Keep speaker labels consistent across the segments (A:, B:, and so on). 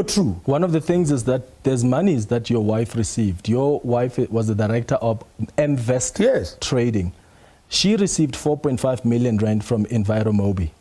A: True.
B: One of the things is that there's monies that your wife received. Your wife was the director of Invest
A: Yes.
B: Trading. She received 4.5 million rand from Enviro Mobi.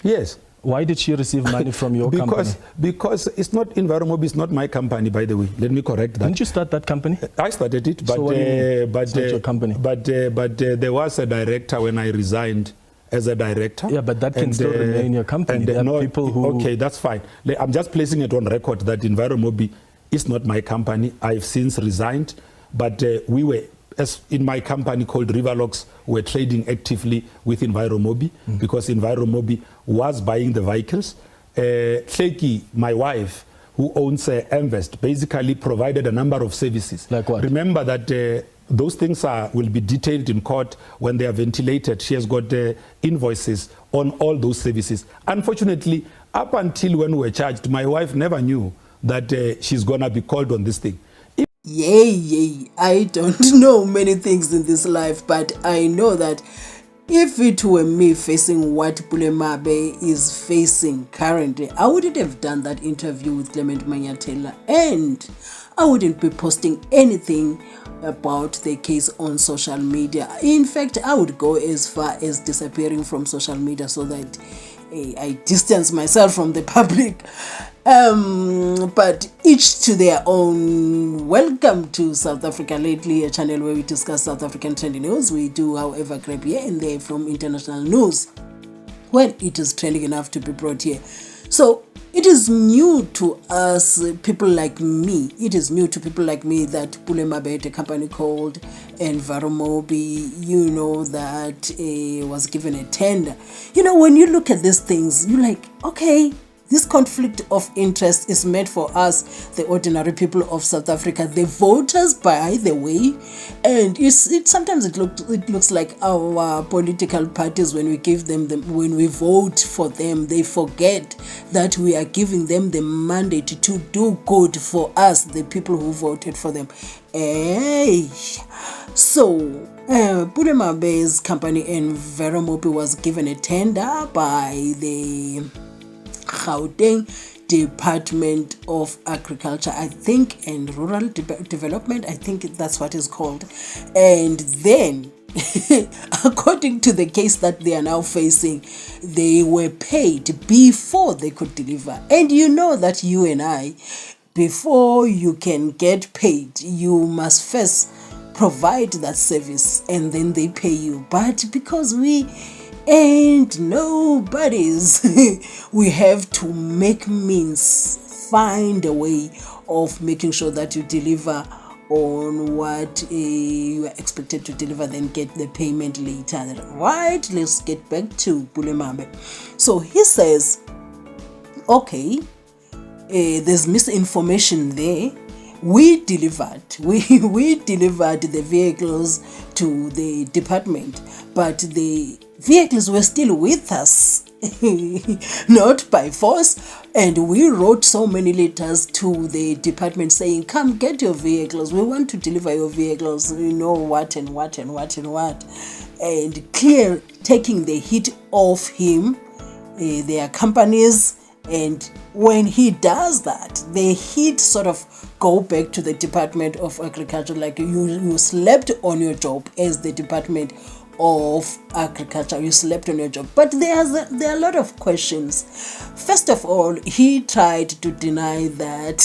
A: Yes.
B: Why did she receive money from your company?
A: Because it's not Enviro Mobi, it's not my company, by the way. Let me correct that.
B: Didn't you start that company?
A: I started it, but
B: So what do you mean? It's not your company.
A: But there was a director when I resigned as a director.
B: Yeah, but that can still remain your company.
A: And
B: There are
A: no,
B: people who...
A: Okay, that's fine. I'm just placing it on record that Enviro Mobi is not my company. I've since resigned, but we were, as in my company called Riverlocks, were trading actively with Enviro Mobi because Enviro Mobi was buying the vehicles. Tleki, my wife, who owns Invest, basically provided a number of services.
B: Like what?
A: Remember that those things will be detailed in court when they are ventilated. She has got invoices on all those services. Unfortunately, up until when we were charged, my wife never knew that she's going to be called on this thing.
C: Yay, I don't know many things in this life, but I know that if it were me facing what Pule Mabe is facing currently, I wouldn't have done that interview with Clement MANYATHELA, and I wouldn't be posting anything about the case on social media. In fact, I would go as far as disappearing from social media so that I distance myself from the public. But each to their own. Welcome to South Africa Lately, a channel where we discuss South African trending news. We do, however, grab here and there from international news when it is trending enough to be brought here. So it is new to us, people like me. It is new to people like me that Pule Mabe, a company called Enviro Mobi, you know, that was given a tender. You know, when you look at these things, you're like, okay, this conflict of interest is made for us, the ordinary people of South Africa, the voters, by the way. And sometimes it looks like our political parties, when we give them when we vote for them, they forget that we are giving them the mandate to do good for us, the people who voted for them. Hey, so Pule Mabe's company Enviro Mobi was given a tender by the GAUTENG Department of Agriculture, I think, and Rural Development, I think that's what it's called. And then, according to the case that they are now facing, they were paid before they could deliver. And you know that you and I, before you can get paid, you must first provide that service and then they pay you. But because we ain't nobody's, we have to make means, find a way of making sure that you deliver on what you are expected to deliver, then get the payment later. Right, let's get back to Pule Mabe. So he says, okay, there's misinformation there. We delivered the vehicles to the department, but the vehicles were still with us, not by force. And we wrote so many letters to the department saying, come get your vehicles. We want to deliver your vehicles. You know what and what and what and what. And clear, taking the hit off him, their companies. And when he does that, the hit sort of go back to the Department of Agriculture, like you slept on your job as the Department of Agriculture. You slept on your job. But there are a lot of questions. First of all, he tried to deny that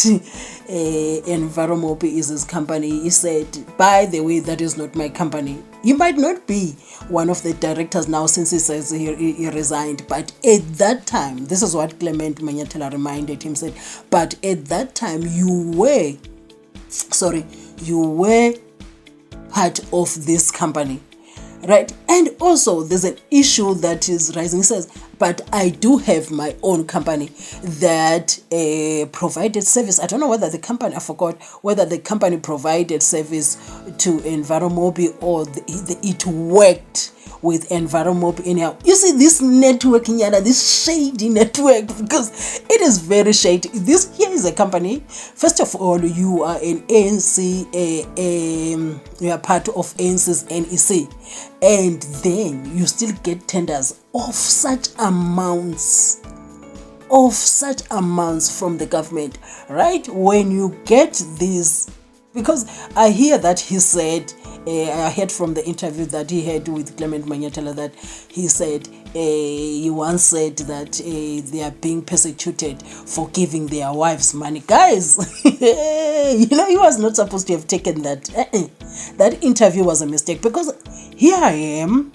C: Enviro Mobi is his company. He said, by the way, that is not my company. He might not be one of the directors now since he says he resigned. But at that time, this is what Clement MANYATHELA reminded him, said, but at that time you were part of this company. Right, and also there's an issue that is rising. He says, but I do have my own company that provided service. I don't know whether the company, I forgot whether the company provided service to Enviro Mobi or it worked with Enviro Mobi anyhow. You see this network, this shady network, because it is very shady. Here is a company. First of all, you are an ANC, you are part of ANC's NEC, and then you still get tenders of such amounts. of such amounts from the government, right? When you get these, because I hear that he said, I heard from the interview that he had with Clement MANYATHELA that he said, he once said that they are being persecuted for giving their wives money. Guys, he was not supposed to have taken that. That interview was a mistake, because here I am,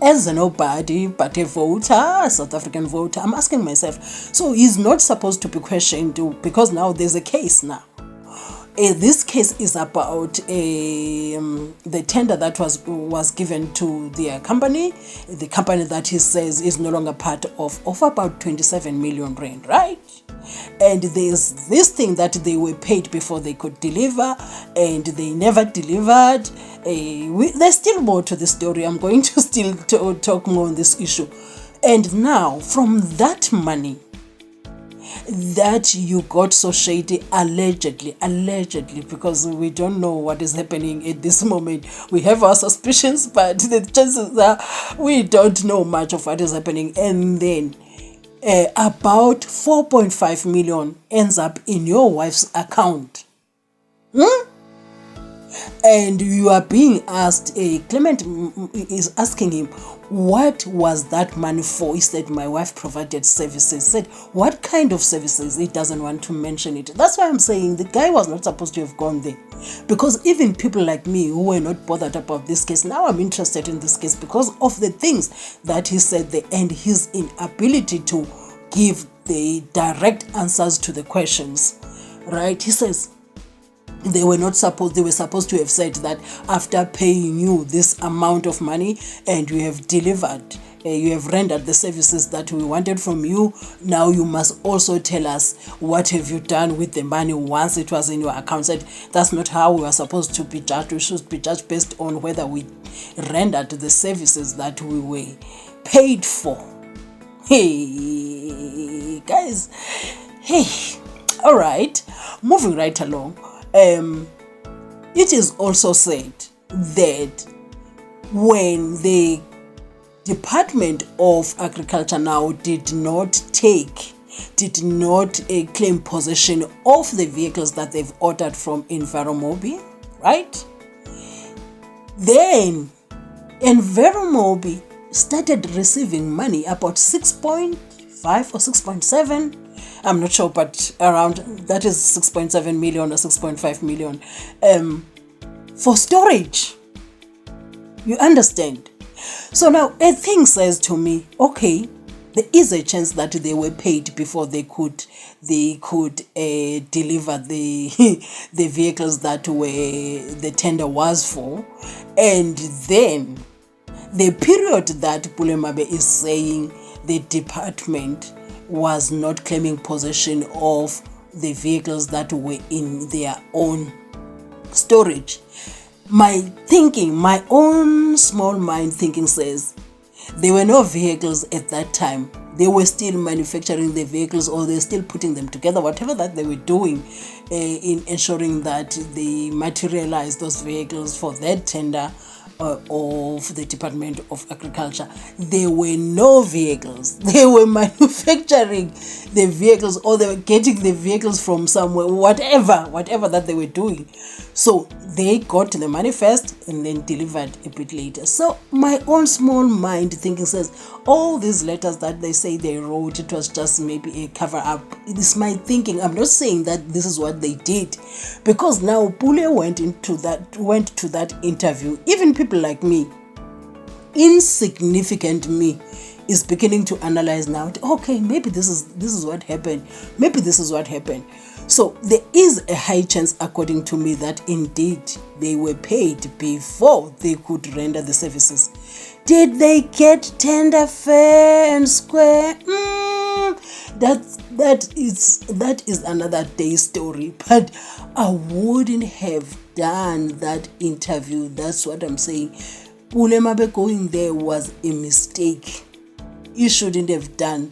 C: as a nobody but a voter, a South African voter. I'm asking myself, so he's not supposed to be questioned because now there's a case now. This case is about the tender that was given to their company, the company that he says is no longer part of about 27 million rand, right? And there's this thing that they were paid before they could deliver, and they never delivered. There's still more to the story. I'm going to still talk more on this issue. And now, from that money that you got so shady, allegedly, because we don't know what is happening at this moment. We have our suspicions, but the chances are we don't know much of what is happening. And then about 4.5 million ends up in your wife's account. And you are being asked, Clement is asking him, what was that money for? He said, my wife provided services. Said, what kind of services? He doesn't want to mention it. That's why I'm saying the guy was not supposed to have gone there. Because even people like me who were not bothered about this case, now I'm interested in this case because of the things that he said there and his inability to give the direct answers to the questions. Right? He says, they were supposed to have said that after paying you this amount of money and you have delivered, you have rendered the services that we wanted from you, now you must also tell us what have you done with the money once it was in your account. Said, that's not how we are supposed to be judged. We should be judged based on whether we rendered the services that we were paid for. Hey, guys. Hey, all right, moving right along. It is also said that when the Department of Agriculture now did not claim possession of the vehicles that they've ordered from Enviro Mobi, right? Then Enviro Mobi started receiving money, about 6.5 or 6.7. I'm not sure, but around that is 6.7 million or 6.5 million for storage. You understand? So now a thing says to me, okay, there is a chance that they were paid before they could deliver the the vehicles that the tender was for, and then the period that Pule Mabe is saying the department was not claiming possession of the vehicles that were in their own storage. My own small mind thinking says there were no vehicles at that time. They were still manufacturing the vehicles, or they're still putting them together, whatever that they were doing in ensuring that they materialize those vehicles for that tender of the Department of Agriculture. There were no vehicles. They were manufacturing the vehicles, or they were getting the vehicles from somewhere, whatever that they were doing. So they got the money first and then delivered a bit later. So my own small mind thinking says, all these letters that they say they wrote, it was just maybe a cover up. It is my thinking. I'm not saying that this is what they did, because now Pule went to that interview. Even people like me, insignificant me, is beginning to analyze now. Okay, maybe this is what happened. Maybe this is what happened. So there is a high chance, according to me, that indeed they were paid before they could render the services. Did they get tender fair and square? That is another day's story. But I wouldn't have done that interview. That's what I'm saying. Pule Mabe going there was a mistake. You shouldn't have done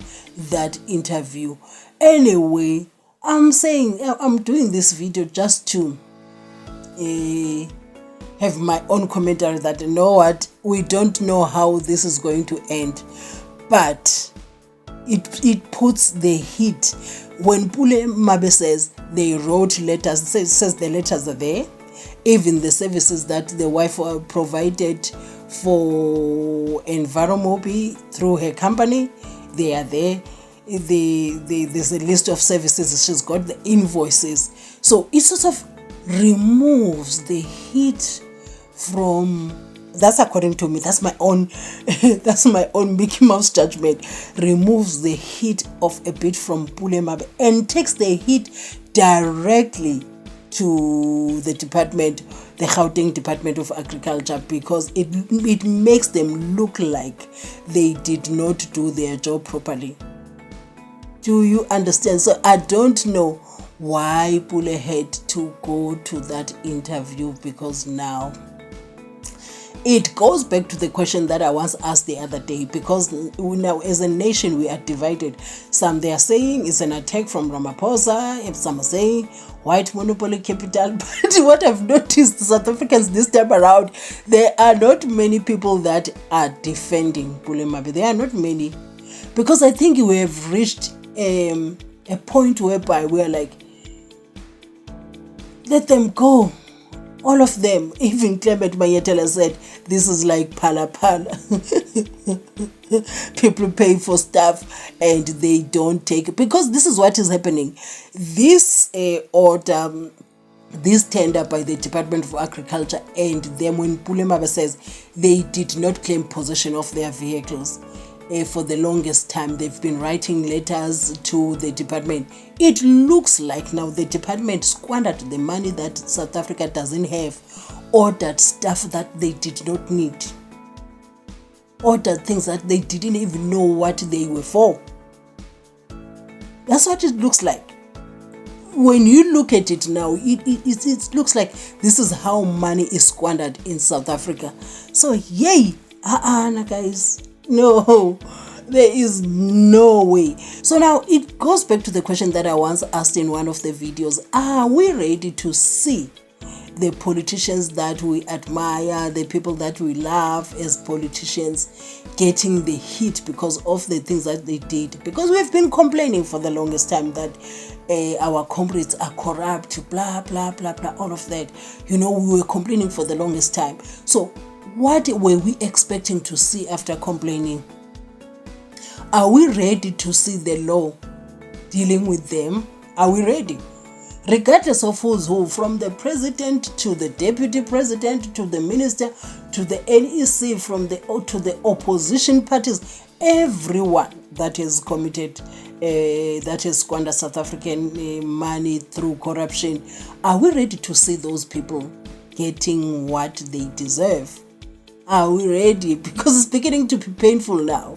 C: that interview. Anyway, I'm saying I'm doing this video just to have my own commentary that, you know what, we don't know how this is going to end, but it puts the heat. When Pule Mabe says they wrote letters, says the letters are there, even the services that the wife provided for Enviro Mobi through her company, they are there. There's a list of services, she's got the invoices. So it sort of removes the heat from, that's according to me, that's my own that's my own Mickey Mouse judgment, removes the heat of a bit from Pule Mabe and takes the heat directly to the department, the GAUTENG Department of Agriculture, because it makes them look like they did not do their job properly. Do you understand? So I don't know why Pule had to go to that interview, because now it goes back to the question that I once asked the other day, because now as a nation we are divided. Some they are saying it's an attack from Ramaphosa, and some are saying white monopoly capital. But what I've noticed, South Africans this time around, there are not many people that are defending Pule Mabe. There are not many, because I think we have reached a point whereby we're like, let them go. All of them, even CLEMENT MANYATHELA said, this is like pala. People pay for stuff and they don't take it, because this is what is happening. This order, this tender by the Department of Agriculture, and then when Pule Mabe says they did not claim possession of their vehicles, for the longest time they've been writing letters to the department. It looks like now the department squandered the money that South Africa doesn't have, ordered stuff that they did not need, ordered things that they didn't even know what they were for. That's what it looks like. When you look at it now, it looks like this is how money is squandered in South Africa. So yay, guys, no, there is no way. So now it goes back to the question that I once asked in one of the videos. Are we ready to see the politicians that we admire, the people that we love as politicians, getting the heat because of the things that they did? Because we've been complaining for the longest time that our comrades are corrupt, blah, blah, blah, blah, all of that. You know, we were complaining for the longest time. So what were we expecting to see after complaining? Are we ready to see the law dealing with them? Are we ready? Regardless of who's who, from the president to the deputy president to the minister to the NEC, to the opposition parties, everyone that has committed, that has squandered South African money through corruption, are we ready to see those people getting what they deserve? Are we ready? Because it's beginning to be painful now.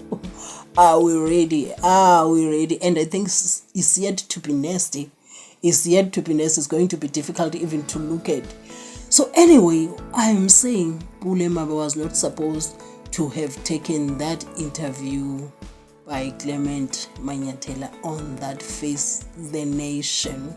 C: Are we ready? Are we ready? And I think it's yet to be nasty. It's yet to be nasty. It's going to be difficult even to look at. So anyway, I'm saying Pule Mabe was not supposed to have taken that interview by CLEMENT MANYATHELA on that Face the Nation.